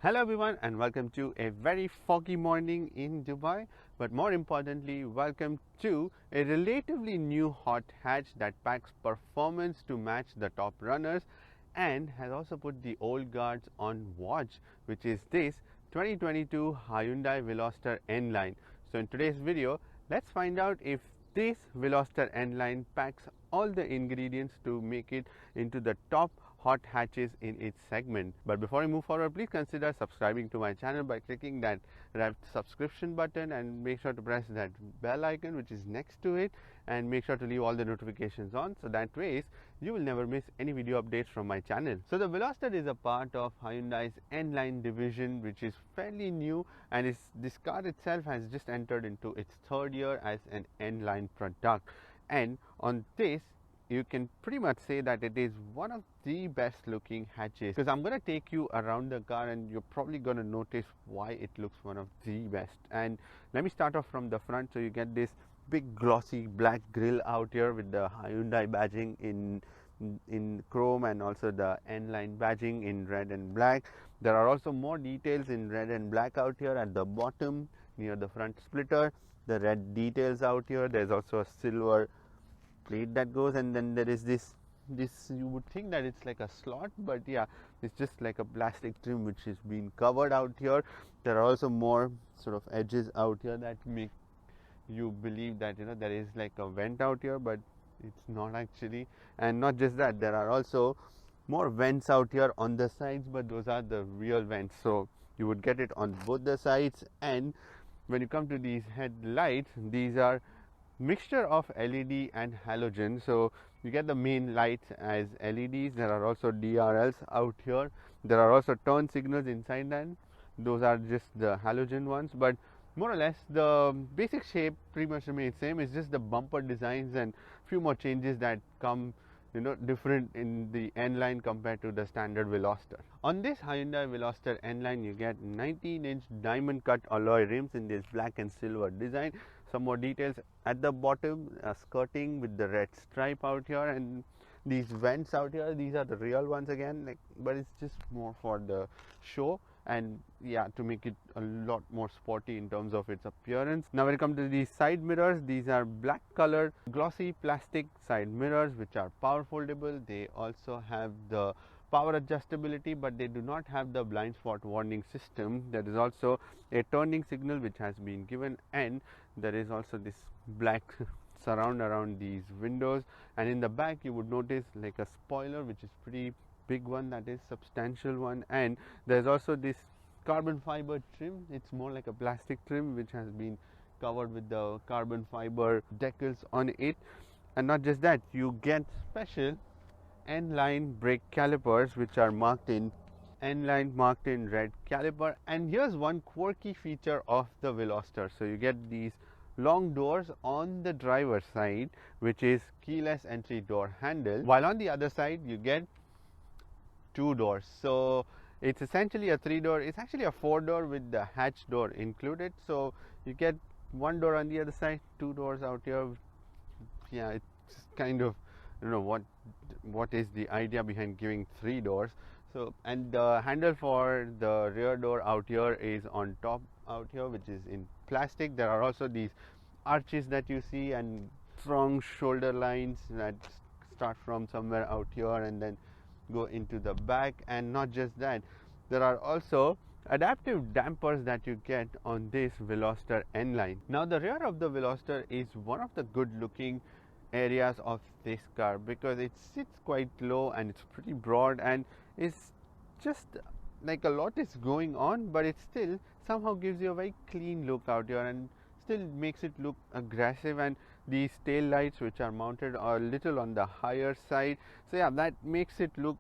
Hello everyone and welcome to a very foggy morning in Dubai, but more importantly welcome to a relatively new hot hatch that packs performance to match the top runners and has also put the old guards on watch, which is this 2022 Hyundai Veloster N line. So in today's video, let's find out if this Veloster N line packs all the ingredients to make it into the top hot hatches in its segment. But before we move forward, please consider subscribing to my channel by clicking that red subscription button and make sure to press that bell icon which is next to it, and make sure to leave all the notifications on, so that way you will never miss any video updates from my channel. So the Veloster is a part of Hyundai's N line division, which is fairly new, and this car itself has just entered into its third year as an N line product. And on this, you can pretty much say that it is one of the best looking hatches, because I'm going to take you around the car and you're probably going to notice why it looks one of the best. And let me start off from the front. So you get this big glossy black grille out here with the Hyundai badging in chrome, and also the N line badging in red and black. There are also more details in red and black out here at the bottom near the front splitter. The red details out here. There's also a silver plate that goes, and then there is this you would think that it's like a slot, but yeah, it's just like a plastic trim which is being covered out here. There are also more sort of edges out here that make you believe that there is like a vent out here, but it's not actually. And not just that, there are also more vents out here on the sides, but those are the real vents, so you would get it on both the sides. And when you come to these headlights, these are mixture of LED and halogen. So you get the main lights as LEDs. There are also DRLs out here. There are also turn signals inside that. Those are just the halogen ones, but more or less the basic shape pretty much remains same. It's just the bumper designs and few more changes that come different in the N line compared to the standard Veloster. On this Hyundai Veloster N line, you get 19-inch diamond cut alloy rims in this black and silver design. Some more details at the bottom, skirting with the red stripe out here, and these vents out here, these are the real ones again, but it's just more for the show, and yeah, to make it a lot more sporty in terms of its appearance. Now when it comes to these side mirrors, these are black colored glossy plastic side mirrors which are power foldable. They also have the power adjustability, but they do not have the blind spot warning system. There is also a turning signal which has been given, and there is also this black surround around these windows. And in the back you would notice like a spoiler which is pretty big one, that is substantial one. And there's also this carbon fiber trim. It's more like a plastic trim which has been covered with the carbon fiber decals on it. And not just that, you get special N-line brake calipers which are marked in N-line marked in red caliper. And here's one quirky feature of the Veloster. So you get these long doors on the driver's side, which is keyless entry door handle, while on the other side you get two doors. So it's essentially a three door. It's actually a four door with the hatch door included. So you get one door on the other side, two doors out here. Yeah, it's kind of, what is the idea behind giving three doors. So, and the handle for the rear door out here is on top out here, which is in plastic. There are also these arches that you see and strong shoulder lines that start from somewhere out here and then go into the back. And not just that, there are also adaptive dampers that you get on this Veloster N line. Now the rear of the Veloster is one of the good looking areas of this car, because it sits quite low and it's pretty broad, and it's just like a lot is going on, but it still somehow gives you a very clean look out here and still makes it look aggressive. And these tail lights which are mounted are a little on the higher side, so yeah, that makes it look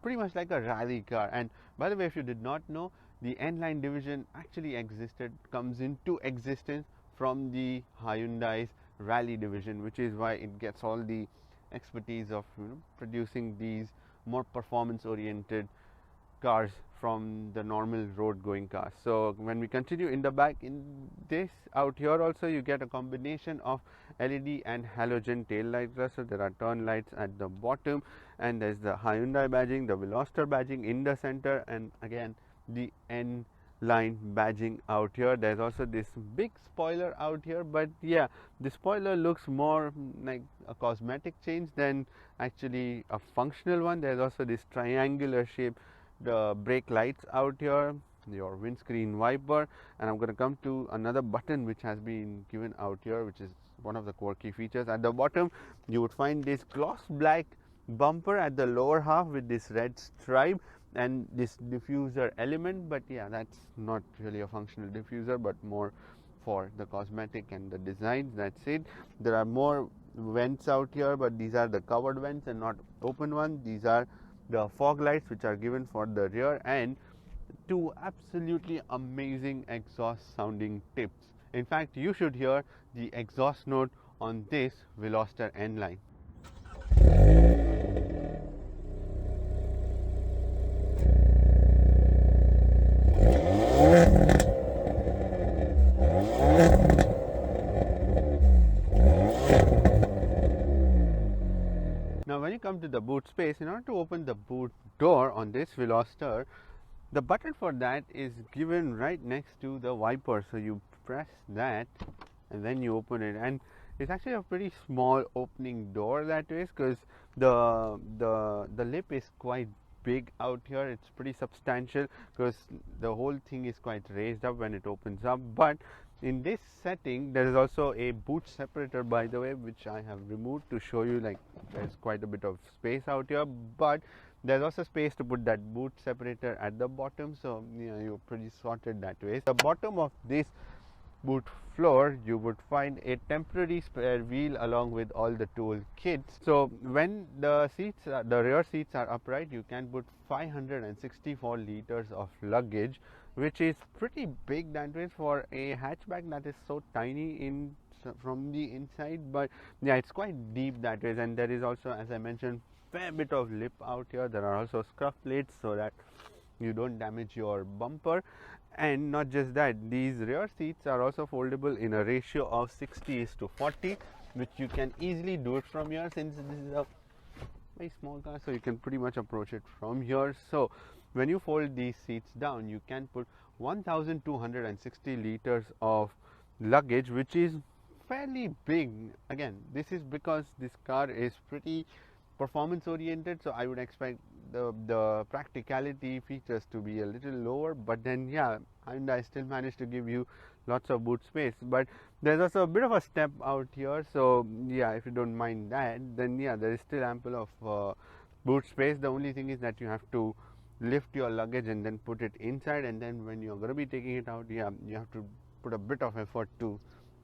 pretty much like a rally car. And by the way, if you did not know, the N line division actually comes into existence from the Hyundai's rally division, which is why it gets all the expertise of producing these more performance oriented cars from the normal road going cars. So when we continue in the back, in this out here also you get a combination of LED and halogen tail light cluster. There are turn lights at the bottom, and there's the Hyundai badging, the Veloster badging in the center, and again the N line badging out here. There's also this big spoiler out here, but yeah, the spoiler looks more like a cosmetic change than actually a functional one. There's also this triangular shape, the brake lights out here, your windscreen wiper, and I'm going to come to another button which has been given out here, which is one of the quirky features. At the bottom you would find this gloss black bumper at the lower half with this red stripe and this diffuser element, but yeah, that's not really a functional diffuser but more for the cosmetic and the designs. That's it. There are more vents out here, but these are the covered vents and not open ones. These are the fog lights which are given for the rear, and two absolutely amazing exhaust sounding tips. In fact, you should hear the exhaust note on this Veloster N line. Now when you come to the boot space, in order to open the boot door on this Veloster, the button for that is given right next to the wiper. So you press that and then you open it, and it's actually a pretty small opening door that way, because the lip is quite big out here. It's pretty substantial because the whole thing is quite raised up when it opens up. But in this setting there is also a boot separator, by the way, which I have removed to show you. Like, there's quite a bit of space out here, but there's also space to put that boot separator at the bottom, so you're pretty sorted that way. The bottom of this boot floor you would find a temporary spare wheel along with all the tool kits. So when the rear seats are upright, you can put 564 liters of luggage, which is pretty big that way for a hatchback that is so tiny from the inside. But yeah, it's quite deep that way, and there is also, as I mentioned, fair bit of lip out here. There are also scuff plates so that you don't damage your bumper. And not just that, these rear seats are also foldable in a ratio of 60:40, which you can easily do it from here, since this is a very small car, so you can pretty much approach it from here. So when you fold these seats down, you can put 1260 liters of luggage, which is fairly big. Again, this is because this car is pretty performance oriented, so I would expect the practicality features to be a little lower, but then yeah, Hyundai still managed to give you lots of boot space. But there's also a bit of a step out here, so yeah, if you don't mind that, then yeah, there is still ample of boot space. The only thing is that you have to lift your luggage and then put it inside, and then when you're going to be taking it out, yeah, you have to put a bit of effort to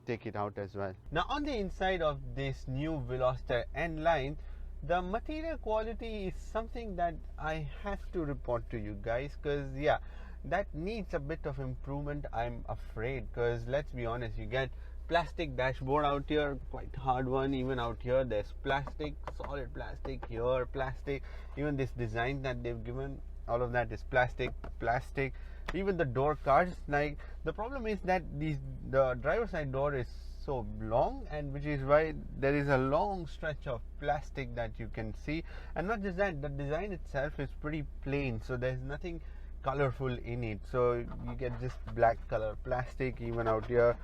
take it out as well. Now on the inside of this new Veloster N line, the material quality is something that I have to report to you guys, because yeah, that needs a bit of improvement, I'm afraid. Because let's be honest, you get plastic dashboard out here, quite hard one. Even out here there's plastic, solid plastic, here plastic. Even this design that they've given, all of that is plastic. Even the door cards, like, the problem is that the driver side door is so long, and which is why there is a long stretch of plastic that you can see. And not just that, the design itself is pretty plain, so there's nothing colorful in it, so you get just black color plastic. Even out here,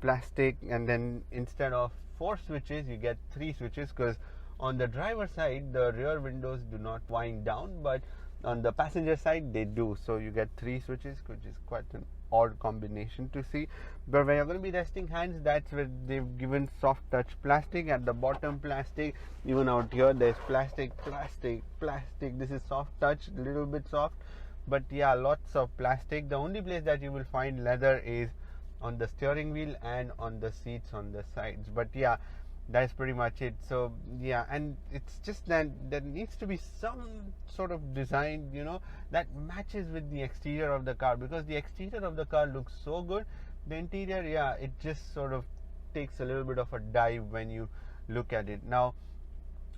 plastic, and then instead of 4 switches you get 3 switches, because on the driver side the rear windows do not wind down, but on the passenger side they do, so you get 3 switches, which is quite an odd combination to see. But when you're going to be resting hands, that's where they've given soft touch plastic at the bottom. Plastic, even out here there's plastic. This is soft touch, little bit soft, but yeah, lots of plastic. The only place that you will find leather is on the steering wheel and on the seats on the sides, but yeah, that's pretty much it. So yeah, and it's just that there needs to be some sort of design, that matches with the exterior of the car, because the exterior of the car looks so good. The interior, yeah, it just sort of takes a little bit of a dive when you look at it. Now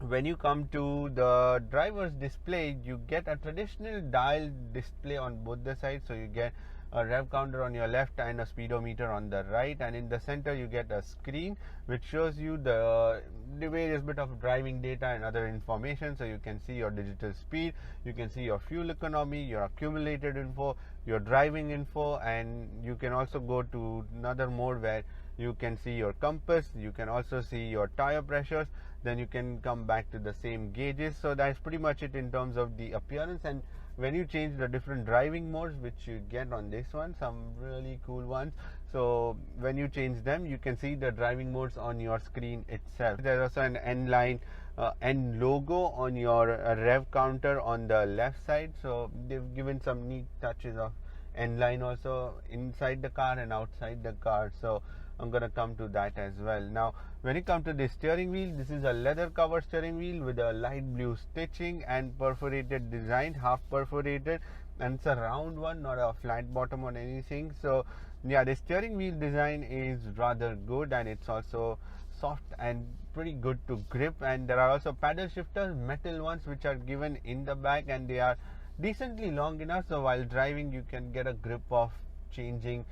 when you come to the driver's display, you get a traditional dial display on both the sides, so you get a rev counter on your left and a speedometer on the right, and in the center you get a screen which shows you the various bit of driving data and other information. So you can see your digital speed, you can see your fuel economy, your accumulated info, your driving info, and you can also go to another mode where you can see your compass, you can also see your tire pressures, then you can come back to the same gauges. So that's pretty much it in terms of the appearance. And when you change the different driving modes which you get on this one, some really cool ones, so when you change them you can see the driving modes on your screen itself. There's also an N logo on your rev counter on the left side, so they've given some neat touches of N line also inside the car and outside the car, so I'm gonna come to that as well. Now when you come to the steering wheel, this is a leather covered steering wheel with a light blue stitching and perforated design, half perforated, and it's a round one, not a flat bottom or anything. So yeah, the steering wheel design is rather good, and it's also soft and pretty good to grip. And there are also paddle shifters, metal ones, which are given in the back, and they are decently long enough, so while driving you can get a grip of changing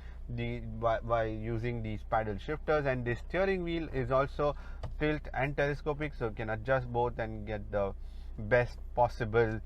by using these paddle shifters. And the steering wheel is also tilt and telescopic, so you can adjust both and get the best possible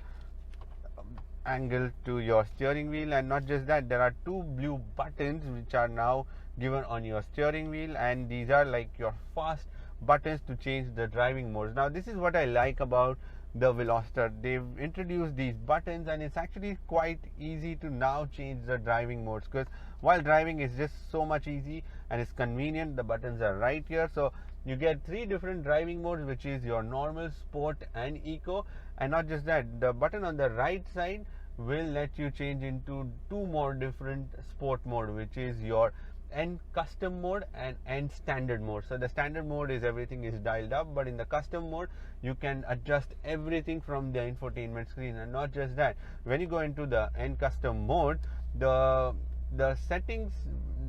angle to your steering wheel. And not just that, there are two blue buttons which are now given on your steering wheel, and these are like your fast buttons to change the driving modes. Now this is what I like about the Veloster. They've introduced these buttons, and it's actually quite easy to now change the driving modes, because while driving is just so much easy and it's convenient, the buttons are right here. So you get three different driving modes, which is your normal, sport and eco. And not just that, the button on the right side will let you change into two more different sport mode, which is your N custom mode and N standard mode. So the standard mode is everything is dialed up, but in the custom mode you can adjust everything from the infotainment screen. And not just that, when you go into the N custom mode, the settings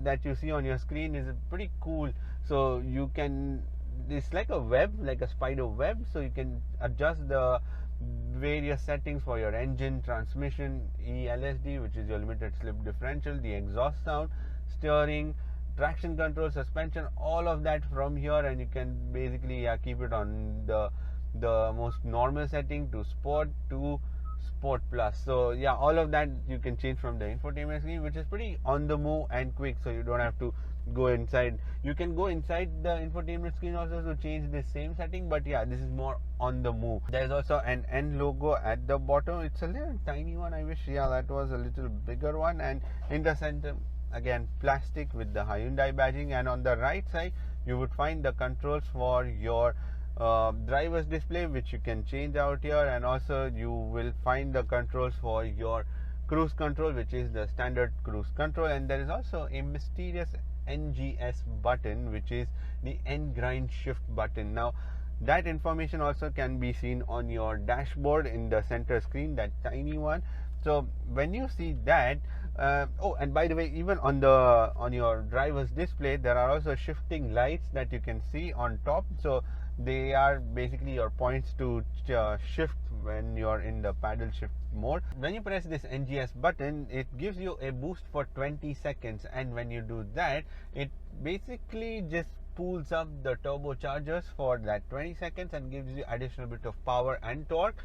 that you see on your screen is pretty cool. So you can, it's like a web, like a spider web, so you can adjust the various settings for your engine, transmission, ELSD, which is your limited slip differential, the exhaust sound, steering, traction control, suspension, all of that from here. And you can basically keep it on the most normal setting to sport to sport plus. So yeah, all of that you can change from the infotainment screen, which is pretty on the move and quick, so you don't have to go inside. You can go inside the infotainment screen also to change the same setting, but yeah, this is more on the move. There's also an N logo at the bottom. It's a little tiny one. I wish that was a little bigger one. And in the center, again, plastic with the Hyundai badging. And on the right side you would find the controls for your driver's display, which you can change out here. And also you will find the controls for your cruise control, which is the standard cruise control. And there is also a mysterious NGS button, which is the Grin Shift button. Now that information also can be seen on your dashboard in the center screen, that tiny one. So when you see that, oh, and by the way, even on your driver's display, there are also shifting lights that you can see on top. So they are basically your points to shift when you're in the paddle shift mode. When you press this NGS button, it gives you a boost for 20 seconds, and when you do that, it basically just pulls up the turbochargers for that 20 seconds and gives you additional bit of power and torque.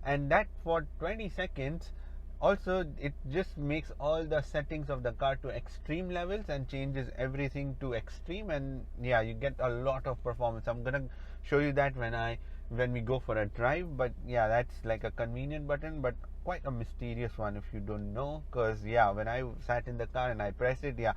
And that for 20 seconds also, it just makes all the settings of the car to extreme levels and changes everything to extreme. And yeah, you get a lot of performance. I'm gonna show you that when we go for a drive. But yeah, that's like a convenient button, but quite a mysterious one if you don't know. Because yeah, when I sat in the car and I pressed it, yeah,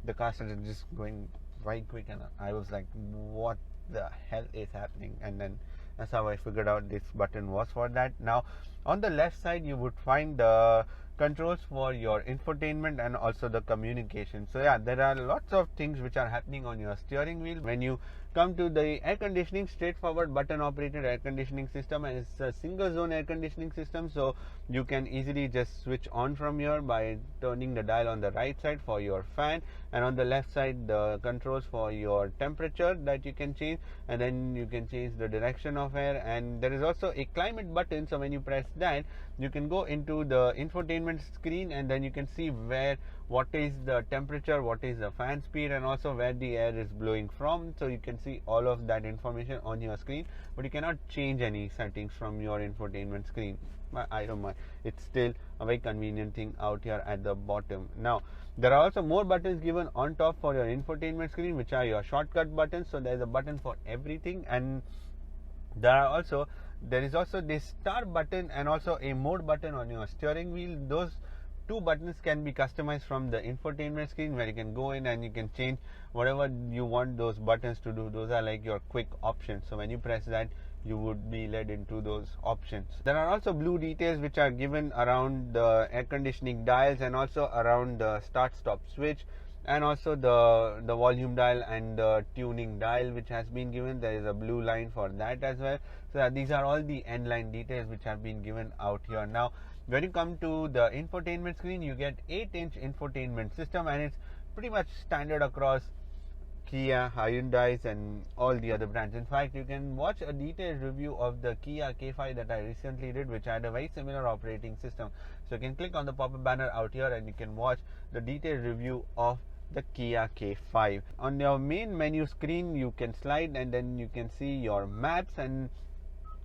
the car started just going right quick, and I was like, what the hell is happening? And then that's how I figured out this button was for that. Now on the left side you would find the controls for your infotainment and also the communication. So yeah, there are lots of things which are happening on your steering wheel. When you come to the air conditioning, straightforward button operated air conditioning system, and it's a single zone air conditioning system, so you can easily just switch on from here by turning the dial on the right side for your fan, and on the left side the controls for your temperature that you can change, and then you can change the direction of air. And there is also a climate button, so when you press that, you can go into the infotainment screen, and then you can see what is the temperature, what is the fan speed, and also where the air is blowing from. So you can see all of that information on your screen, but you cannot change any settings from your infotainment screen. I don't mind, it's still a very convenient thing out here at the bottom. Now there are also more buttons given on top for your infotainment screen, which are your shortcut buttons. So there is a button for everything, and there is also this start button and also a mode button on your steering wheel. Those two buttons can be customized from the infotainment screen, where you can go in and you can change whatever you want those buttons to do. Those are like your quick options. So when you press that, you would be led into those options. There are also blue details which are given around the air conditioning dials, and also around the start stop switch, and also the volume dial and the tuning dial which has been given. There is a blue line for that as well. So these are all the end line details which have been given out here. Now when you come to the infotainment screen, you get 8-inch infotainment system, and it's pretty much standard across Kia, Hyundai, and all the other brands. In fact, you can watch a detailed review of the Kia K5 that I recently did, which had a very similar operating system. So you can click on the pop-up banner out here and you can watch the detailed review of the Kia K5. On your main menu screen, you can slide and then you can see your maps, and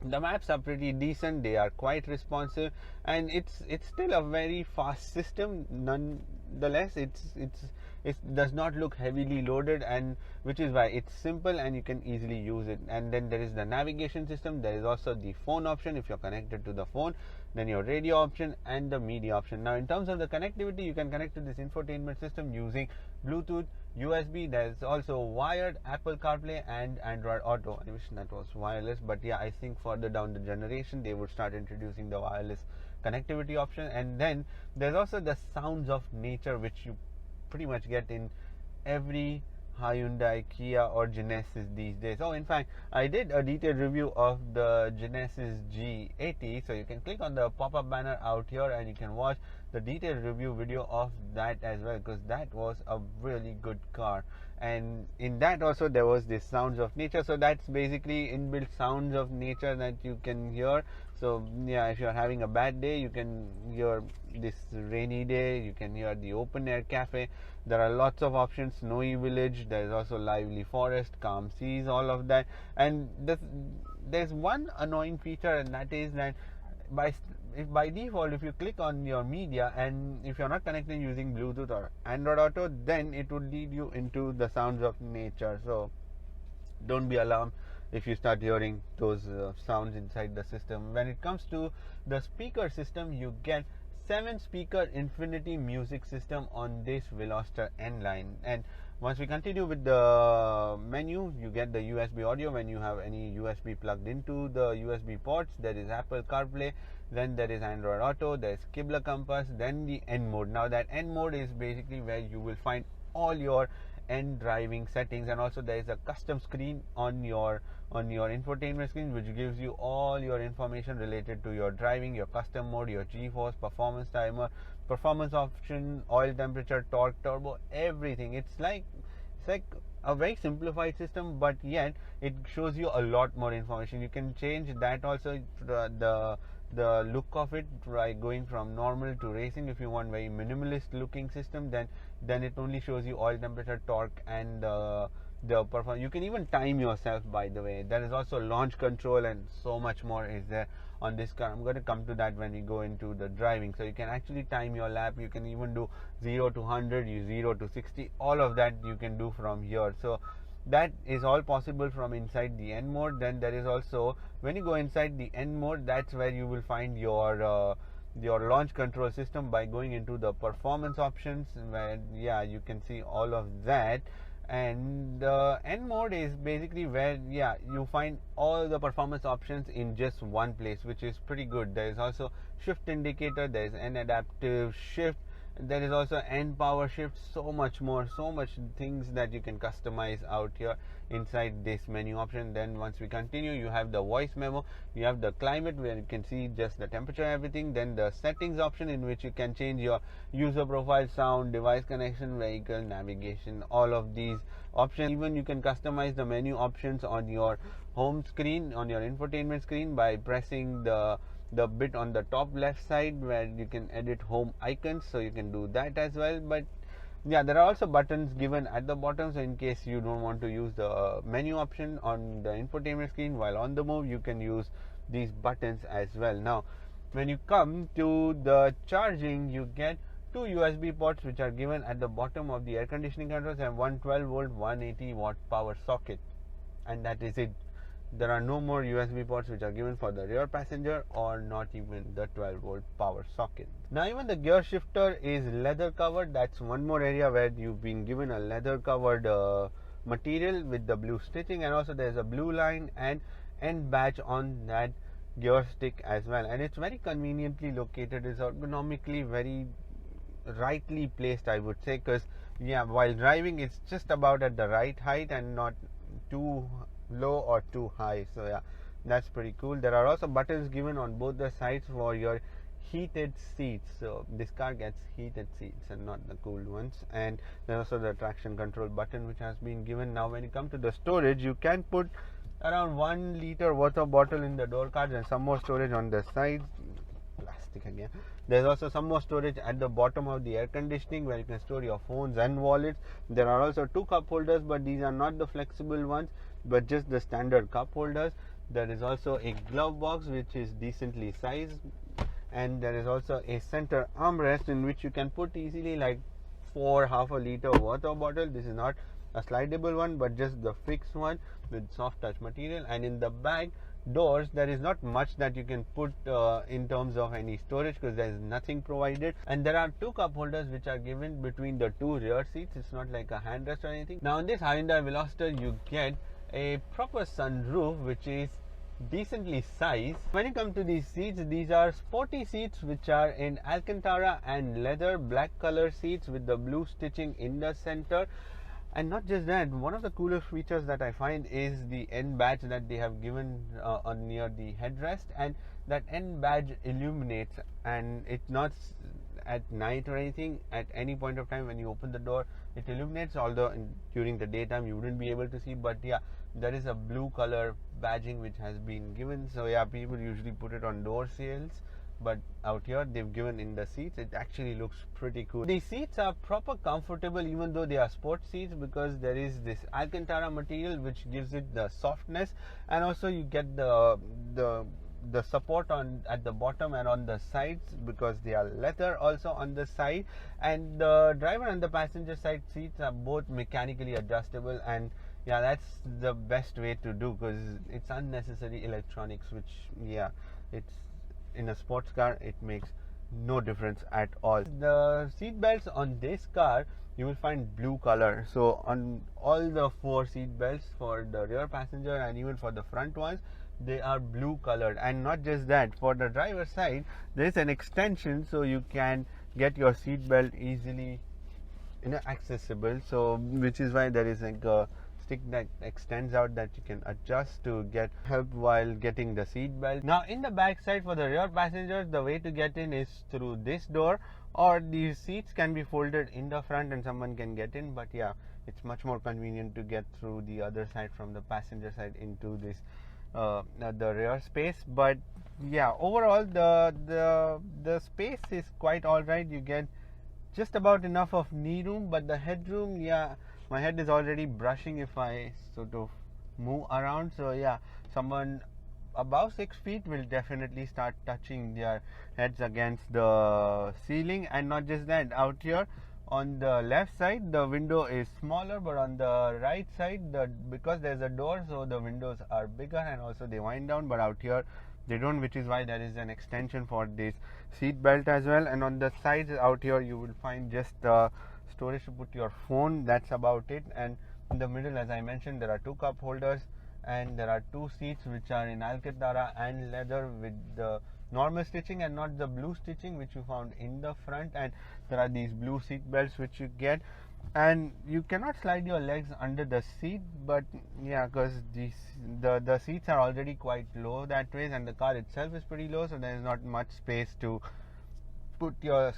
the maps are pretty decent. They are quite responsive, and it's still a very fast system. Nonetheless, it does not look heavily loaded, and which is why it's simple and you can easily use it. And then there is the navigation system. There is also the phone option if you're connected to the phone, then your radio option and the media option. Now in terms of the connectivity, you can connect to this infotainment system using Bluetooth, USB. There's also wired Apple CarPlay and Android Auto. I wish that was wireless, but yeah, I think further down the generation they would start introducing the wireless connectivity option. And then there's also the sounds of nature, which you pretty much get in every Hyundai, Kia or Genesis these days. Oh, in fact, I did a detailed review of the Genesis G80, so you can click on the pop-up banner out here and you can watch the detailed review video of that as well, because that was a really good car. And in that also there was this sounds of nature, so that's basically inbuilt sounds of nature that you can hear. So yeah, if you're having a bad day, you can hear this rainy day, you can hear the open air cafe. There are lots of options. Snowy village, there is also lively forest, calm seas, all of that. And there's one annoying feature, and that is that by default, if you click on your media and if you're not connected using Bluetooth or Android Auto, then it would lead you into the sounds of nature. So don't be alarmed if you start hearing those sounds inside the system. When it comes to the speaker system, you get 7-speaker infinity music system on this Veloster N line. And once we continue with the menu, you get the USB audio when you have any USB plugged into the USB ports. There is Apple CarPlay, then there is Android Auto, there is Qibla compass, then the N mode. Now that N mode is basically where you will find all your N driving settings, and also there is a custom screen on your infotainment screen which gives you all your information related to your driving, your custom mode, your G-force, performance timer, performance option, oil temperature, torque, turbo, everything. It's like a very simplified system, but yet it shows you a lot more information. You can change that also, the look of it, right, going from normal to racing. If you want very minimalist looking system, then it only shows you oil temperature, torque, and the performance. You can even time yourself, by the way. There is also launch control and so much more is there on this car. I'm going to come to that when we go into the driving. So you can actually time your lap. You can even do 0 to 100, 0 to 60. All of that you can do from here. So that is all possible from inside the N mode. Then there is also, when you go inside the N mode, that's where you will find your launch control system by going into the performance options, where you can see all of that. And the N mode is basically where you find all the performance options in just one place, which is pretty good. There is also shift indicator, there is an adaptive shift, there is also N power shift, so much more, so much things that you can customize out here inside this menu option. Then once we continue, you have the voice memo, you have the climate where you can see just the temperature, everything. Then the settings option, in which you can change your user profile, sound, device connection, vehicle navigation, all of these options. Even you can customize the menu options on your home screen, on your infotainment screen, by pressing the the bit on the top left side where you can edit home icons, so you can do that as well. But yeah, there are also buttons given at the bottom, so in case you don't want to use the menu option on the infotainment screen while on the move, you can use these buttons as well. Now when you come to the charging, you get two USB ports which are given at the bottom of the air conditioning controls, and one 12 volt 180 watt power socket, and that is it. There are no more USB ports which are given for the rear passenger, or not even the 12 volt power socket. Now even the gear shifter is leather covered. That's one more area where you've been given a leather covered material with the blue stitching, and also there's a blue line and N badge on that gear stick as well, and it's very conveniently located. It's ergonomically very rightly placed, I would say, because yeah, while driving it's just about at the right height and not too low or too high. So yeah, that's pretty cool. There are also buttons given on both the sides for your heated seats, so this car gets heated seats and not the cooled ones. And there's also the traction control button which has been given. Now when you come to the storage, you can put around 1 liter worth of bottle in the door cards and some more storage on the sides. Plastic again. There's also some more storage at the bottom of the air conditioning where you can store your phones and wallets. There are also two cup holders, but these are not the flexible ones, but just the standard cup holders. There is also a glove box which is decently sized, and there is also a center armrest in which you can put easily like 4 half a liter worth of bottle. This is not a slidable one, but just the fixed one with soft touch material. And in the back doors, there is not much that you can put in terms of any storage, because there is nothing provided. And there are two cup holders which are given between the two rear seats. It's not like a handrest or anything. Now in this Hyundai Veloster, you get a proper sunroof which is decently sized. When you come to these seats, these are sporty seats which are in Alcantara and leather black color seats with the blue stitching in the center. And not just that, one of the coolest features that I find is the N badge that they have given on near the headrest, and that N badge illuminates, and it's not at night or anything. At any point of time when you open the door, it illuminates, although during the daytime you wouldn't be able to see. But yeah, there is a blue color badging which has been given. So yeah, people usually put it on door seals, but out here they've given in the seats. It actually looks pretty cool. The seats are proper comfortable even though they are sport seats, because there is this Alcantara material which gives it the softness, and also you get the support on at the bottom and on the sides because they are leather also on the side. And the driver and the passenger side seats are both mechanically adjustable, and yeah, that's the best way to do, because it's unnecessary electronics, which yeah, it's in a sports car it makes no difference at all. The seat belts on this car you will find blue color, so on all the 4 seat belts for the rear passenger and even for the front ones, they are blue colored. And not just that, for the driver side there is an extension, so you can get your seat belt easily accessible, so which is why there is like a stick that extends out that you can adjust to get help while getting the seat belt. Now in the back side for the rear passengers, the way to get in is through this door, or these seats can be folded in the front and someone can get in. But yeah, it's much more convenient to get through the other side from the passenger side into this the rear space. But yeah, overall the space is quite alright. You get just about enough of knee room, but the headroom, yeah, my head is already brushing if I sort of move around. So yeah, someone above 6 feet will definitely start touching their heads against the ceiling. And not just that, out here on the left side the window is smaller, but on the right side, because there's a door, so the windows are bigger and also they wind down, but out here they don't, which is why there is an extension for this seat belt as well. And on the sides out here you will find just storage to put your phone. That's about it. And in the middle, as I mentioned, there are 2 cup holders, and there are 2 seats which are in Alcantara and leather with the normal stitching and not the blue stitching which you found in the front. And there are these blue seat belts which you get, and you cannot slide your legs under the seat, but yeah, because the seats are already quite low that way, and the car itself is pretty low, so there is not much space to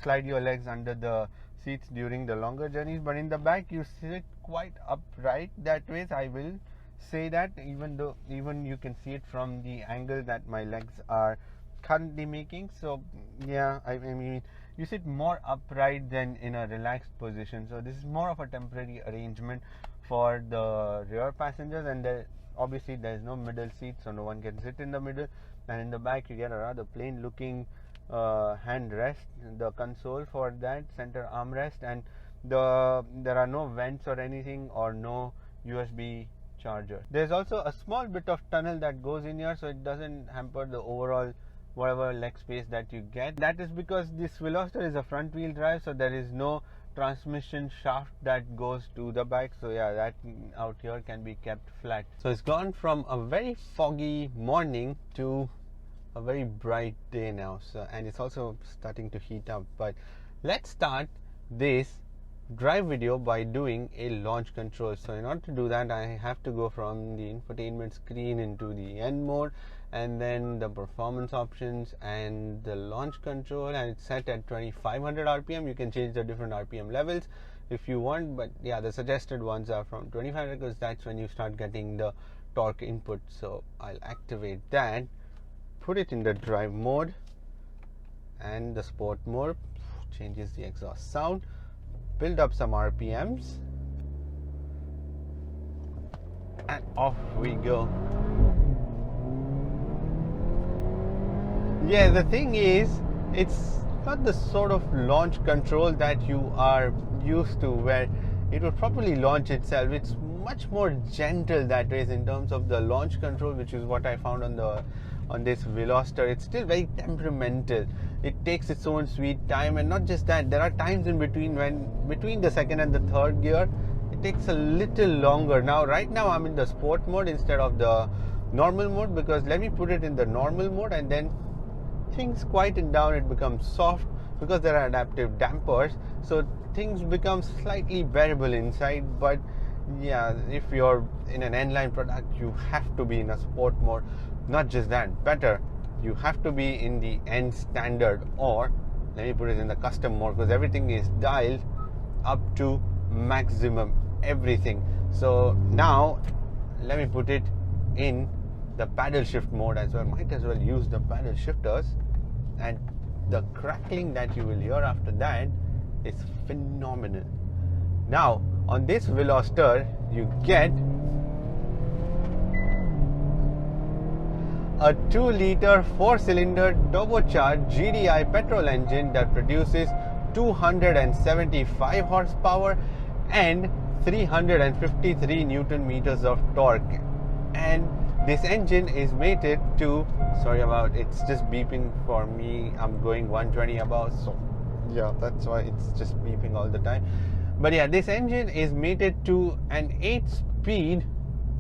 slide your legs under the seats during the longer journeys. But in the back you sit quite upright that way, so I will say that, even you can see it from the angle that my legs are currently making. So yeah, I mean, you sit more upright than in a relaxed position. So this is more of a temporary arrangement for the rear passengers, and obviously there is no middle seat, so no one can sit in the middle. And in the back you get a rather plain looking hand rest, the console for that center armrest, and there are no vents or anything, or no USB charger. There's also a small bit of tunnel that goes in here, so it doesn't hamper the overall whatever leg space that you get. That is because this Veloster is a front wheel drive, so there is no transmission shaft that goes to the back. So yeah, that out here can be kept flat. So it's gone from a very foggy morning to a very bright day now. So, and it's also starting to heat up. But let's start this drive video by doing a launch control. So in order to do that, I have to go from the infotainment screen into the N mode, and then the performance options and the launch control, and it's set at 2500 rpm. You can change the different rpm levels if you want, but yeah, the suggested ones are from 2500 because that's when you start getting the torque input. So I'll activate that, put it in the drive mode, and the sport mode changes the exhaust sound, build up some RPMs, and off we go. Yeah, the thing is, it's not the sort of launch control that you are used to, where it would probably launch itself. It's much more gentle that way in terms of the launch control, which is what I found on this Veloster. It's still very temperamental. It takes its own sweet time, and not just that, there are times in between between the second and the third gear it takes a little longer. Now right now I'm in the sport mode instead of the normal mode, because let me put it in the normal mode, and then things quieten down, it becomes soft because there are adaptive dampers, so things become slightly bearable inside. But yeah, if you're in an N-line product, you have to be in a sport mode. Not just that, better, you have to be in the N standard, or let me put it in the custom mode, because everything is dialed up to maximum, everything. So now let me put it in the paddle shift mode as well. Might as well use the paddle shifters, and the crackling that you will hear after that is phenomenal. Now on this Veloster you get a 2-liter 4-cylinder turbocharged GTi petrol engine that produces 275 horsepower and 353 Newton meters of torque. And this engine is mated to, sorry about, it's just beeping for me, I'm going 120 above, so yeah, that's why it's just beeping all the time. But yeah, this engine is mated to an 8-speed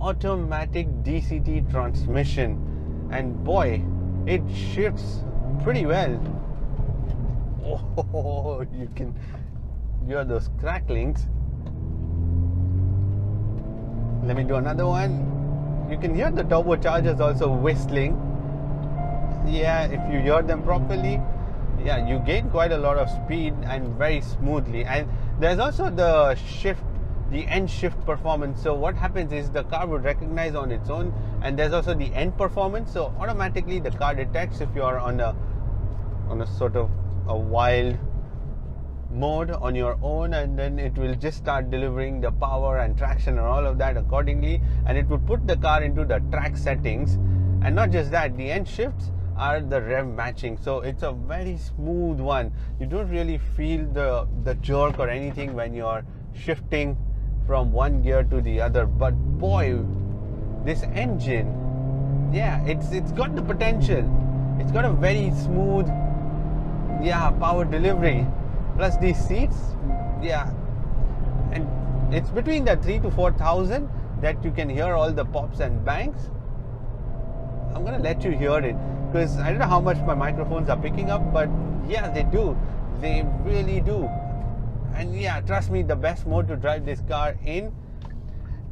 automatic DCT transmission, and boy, it shifts pretty well. Oh, you can hear those cracklings. Let me do another one. You can hear the turbochargers also whistling. Yeah, if you hear them properly, yeah, you gain quite a lot of speed and very smoothly. And there's also the shift, the N shift performance. So what happens is the car would recognize on its own, and there's also the N performance. So automatically the car detects if you're on a sort of a wild mode on your own, and then it will just start delivering the power and traction and all of that accordingly, and it would put the car into the track settings. And not just that, the N shifts are the rev matching, so it's a very smooth one. You don't really feel the jerk or anything when you're shifting from one gear to the other. But boy, this engine, yeah, it's got the potential. It's got a very smooth, yeah, power delivery. Plus these seats, yeah, and it's between the 3,000 to 4,000 that you can hear all the pops and bangs. I'm gonna let you hear it, because I don't know how much my microphones are picking up, but yeah, they do. They really do. And yeah, trust me, the best mode to drive this car in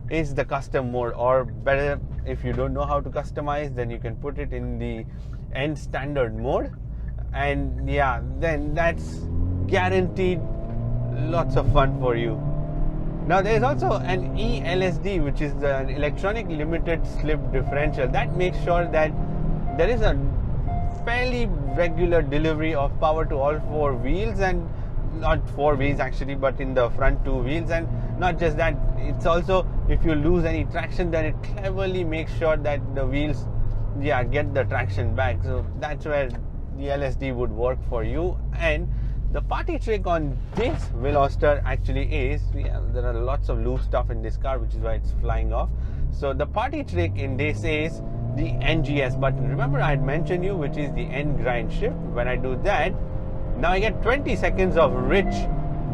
is the custom mode, or better, if you don't know how to customize, then you can put it in the N standard mode, and yeah, then that's guaranteed lots of fun for you. Now there's also an ELSD, which is the electronic limited slip differential, that makes sure that there is a fairly regular delivery of power to all four wheels, and not four wheels actually, but in the front two wheels. And not just that, it's also, if you lose any traction, then it cleverly makes sure that the wheels get the traction back. So that's where the LSD would work for you. And the party trick on this Veloster actually is, there are lots of loose stuff in this car, which is why it's flying off. So the party trick in this is the NGS button. Remember I had mentioned you, which is the N Grin Shift. When I do that, now I get 20 seconds of rich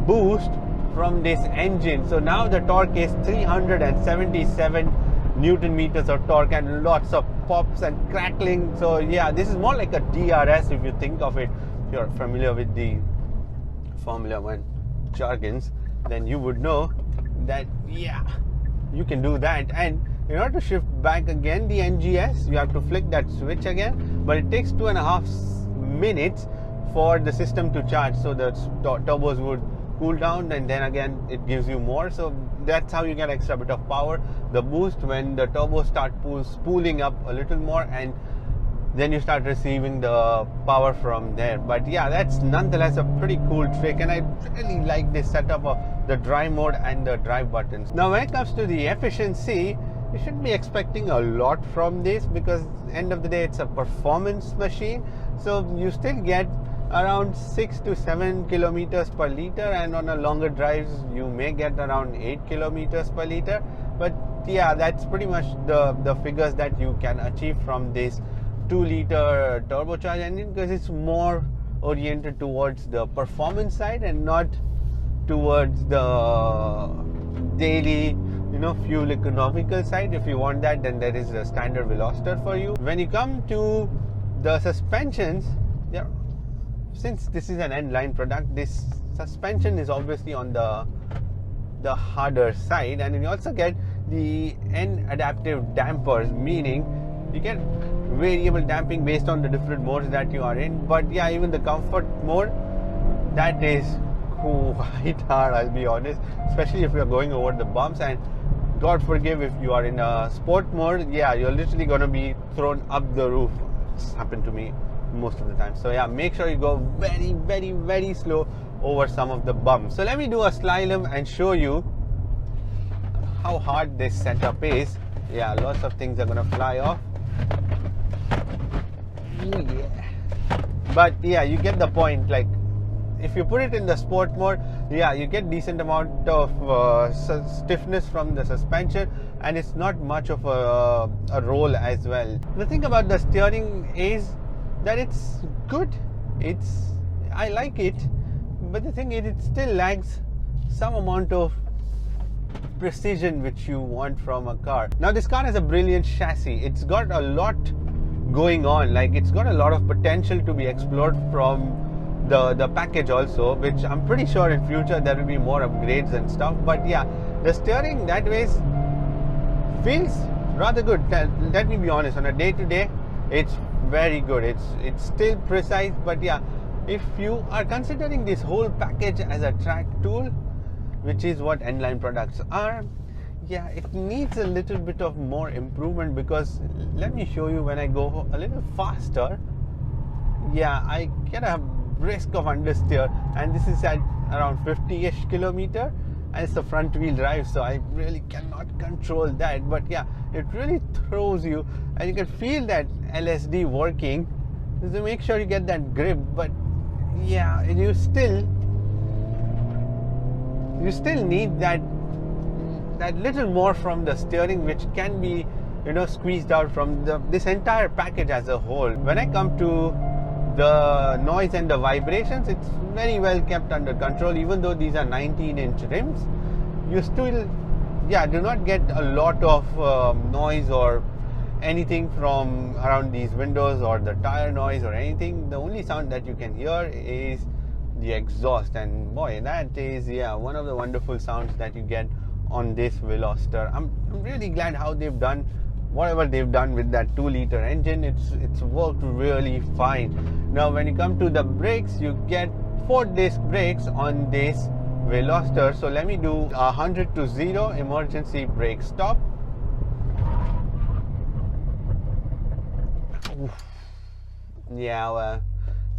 boost from this engine. So now the torque is 377 Newton meters of torque, and lots of pops and crackling. So yeah, this is more like a DRS if you think of it. If you're familiar with the Formula 1 jargons, then you would know that you can do that. And in order to shift back again the NGS, you have to flick that switch again, but it takes 2.5 minutes for the system to charge, so the turbos would cool down, and then again it gives you more. So that's how you get extra bit of power, the boost, when the turbos start spooling up a little more, and then you start receiving the power from there. But yeah, that's nonetheless a pretty cool trick, and I really like this setup of the drive mode and the drive buttons. Now when it comes to the efficiency, you shouldn't be expecting a lot from this, because end of the day it's a performance machine. So you still get around 6 to 7 kilometers per liter, and on a longer drives you may get around 8 kilometers per liter. But yeah, that's pretty much the figures that you can achieve from this 2-liter turbocharged engine, because it's more oriented towards the performance side and not towards the daily fuel economical side. If you want that, then there is a standard Veloster for you. When you come to the suspensions, since this is an N-line product, this suspension is obviously on the harder side, and you also get the N adaptive dampers, meaning you get variable damping based on the different modes that you are in. But yeah, even the comfort mode, that is quite hard, I'll be honest, especially if you're going over the bumps. And God forgive, if you are in a sport mode, you're literally going to be thrown up the roof. It's happened to me most of the time. So yeah, make sure you go very, very, very slow over some of the bumps. So let me do a slalom and show you how hard this setup is. Yeah, lots of things are going to fly off. But yeah, you get the point. Like, if you put it in the sport mode, you get decent amount of stiffness from the suspension, and it's not much of a roll as well. The thing about the steering is that it's good. I like it, but the thing is, it still lacks some amount of precision which you want from a car. Now this car has a brilliant chassis. It's got a lot going on. Like, it's got a lot of potential to be explored from the package also, which I'm pretty sure in future there will be more upgrades and stuff. But yeah, the steering that way feels rather good. Let me be honest, on a day-to-day it's very good. It's still precise. But yeah, if you are considering this whole package as a track tool, which is what N-line products are, it needs a little bit of more improvement. Because let me show you, when I go a little faster, I get a brisk of understeer, and this is at around 50-ish kilometer, and it's a front wheel drive, so I really cannot control that. But it really throws you, and you can feel that LSD working, so make sure you get that grip. But you still need that little more from the steering, which can be squeezed out from this entire package as a whole. When I come to the noise and the vibrations, it's very well kept under control. Even though these are 19-inch rims, you still do not get a lot of noise or anything from around these windows, or the tire noise or anything. The only sound that you can hear is the exhaust, and boy, that is one of the wonderful sounds that you get on this Veloster. I'm really glad how they've done whatever they've done with that 2-liter engine. It's worked really fine. Now when you come to the brakes, you get 4-disc brakes on this Veloster. So let me do 100 to 0 emergency brake stop. Yeah, well,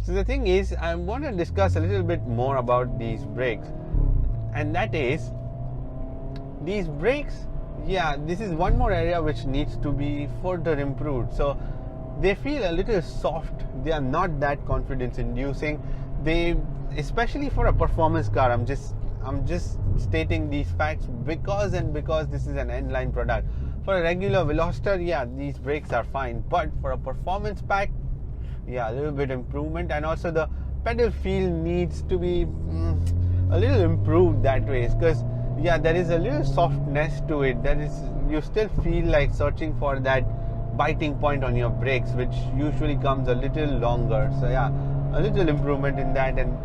so the thing is, I want to discuss a little bit more about these brakes, and that is these brakes. Yeah, this is one more area which needs to be further improved. So they feel a little soft. They are not that confidence inducing. They, especially for a performance car, I'm just stating these facts because this is an N-line product. For a regular Veloster, yeah, these brakes are fine, but for a performance pack, yeah, a little bit improvement. And also the pedal feel needs to be a little improved that way, because yeah, there is a little softness to it. That is, you still feel like searching for that biting point on your brakes, which usually comes a little longer. So yeah, a little improvement in that, and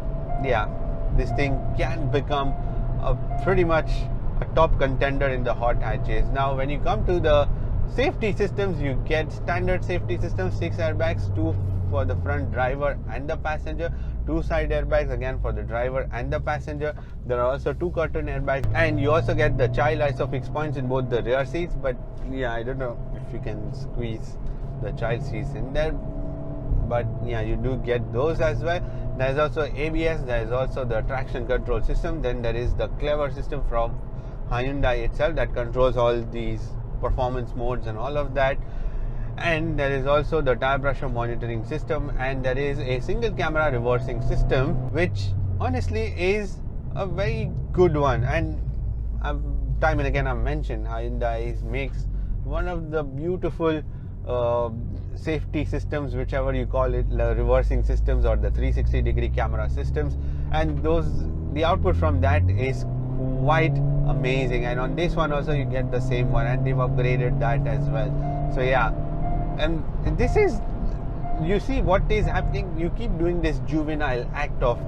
yeah, this thing can become pretty much a top contender in the hot hatches. Now when you come to the safety systems, you get standard safety systems, 6 airbags, 2 for the front driver and the passenger, 2 side airbags again for the driver and the passenger. There are also 2 curtain airbags, and you also get the child ISOFIX points in both the rear seats. But yeah, I don't know if you can squeeze the child seats in there, but yeah, you do get those as well. There is also ABS, there is also the traction control system, then there is the clever system from Hyundai itself that controls all these performance modes and all of that. And there is also the tire pressure monitoring system, and there is a single camera reversing system, which honestly is a very good one. And time and again I've mentioned Hyundai makes one of the beautiful safety systems, whichever you call it, the reversing systems or the 360-degree camera systems, and the output from that is quite amazing. And on this one also you get the same one, and they've upgraded that as well. So yeah, and this is, you see what is happening. You keep doing this juvenile act of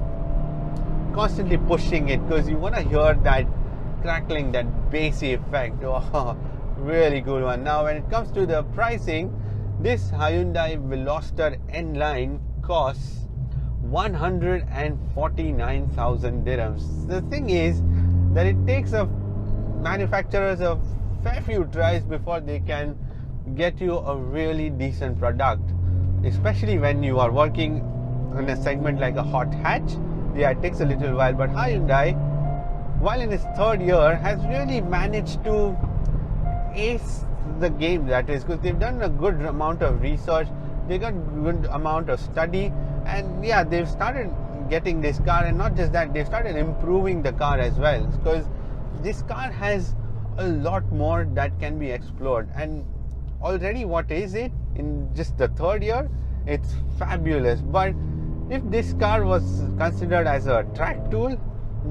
constantly pushing it because you want to hear that crackling, that bassy effect. Oh, really cool one. Now when it comes to the pricing, this Hyundai Veloster N line costs 149,000 dirhams. The thing is that it takes manufacturers a fair few tries before they can get you a really decent product, especially when you are working in a segment like a hot hatch. Yeah, it takes a little while, but Hyundai, while in its 3rd year, has really managed to ace the game, that is, because they've done a good amount of research, they got good amount of study, and yeah, they've started getting this car. And not just that, they've started improving the car as well, because this car has a lot more that can be explored. And already, what is it in just the 3rd year? It's fabulous. But if this car was considered as a track tool,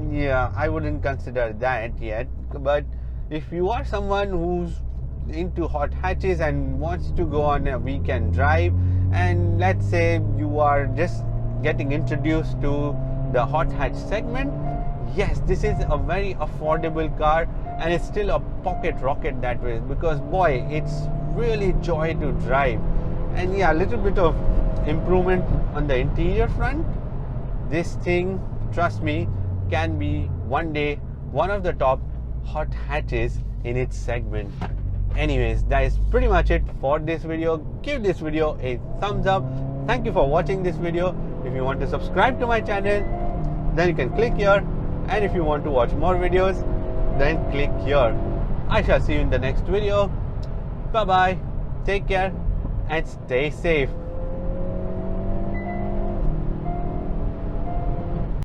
yeah, I wouldn't consider that yet. But if you are someone who's into hot hatches and wants to go on a weekend drive, and let's say you are just getting introduced to the hot hatch segment, yes, this is a very affordable car, and it's still a pocket rocket that way, because boy, it's really joy to drive. And yeah, a little bit of improvement on the interior front, this thing, trust me, can be one day one of the top hot hatches in its segment. Anyways, that is pretty much it for this video. Give this video a thumbs up. Thank you for watching this video. If you want to subscribe to my channel, then you can click here, and if you want to watch more videos, then click here. I shall see you in the next video. Bye bye, take care, and stay safe.